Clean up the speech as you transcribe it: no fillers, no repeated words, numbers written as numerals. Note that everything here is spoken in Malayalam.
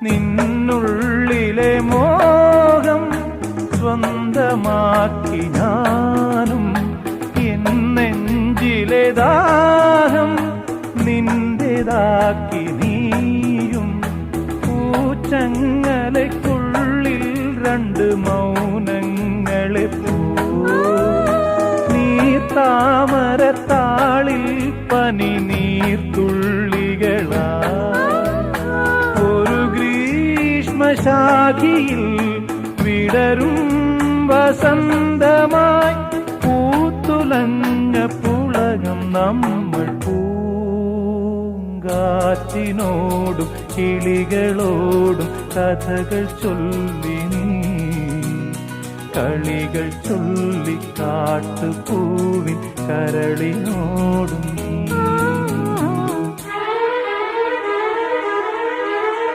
നിന്നുള്ളിലെ മോഹം സ്വന്തമാക്കി ഞാനും, എന്നെഞ്ചിലെ ദാഹം നിന്റേതാക്കി നീയും. പൂച്ചങ്ങലയ്ക്കുള്ളിൽ രണ്ട് മൗനങ്ങളെ താമരത്താളിൽ പനി നീർത്തുള്ളികളാ. ഒരു ഗ്രീഷ്മശാഖിയിൽ വിടരും വസന്തമായി പൂത്തുലഞ്ഞ പുളകം നമ്മൾ. പൂങ്കാറ്റിനോടും കിളികളോടും കഥകൾ ചൊല്ലി നീ, കളികൾ ചൊല്ലി കാട്ടുപൂവിൻ കരളിനോടും.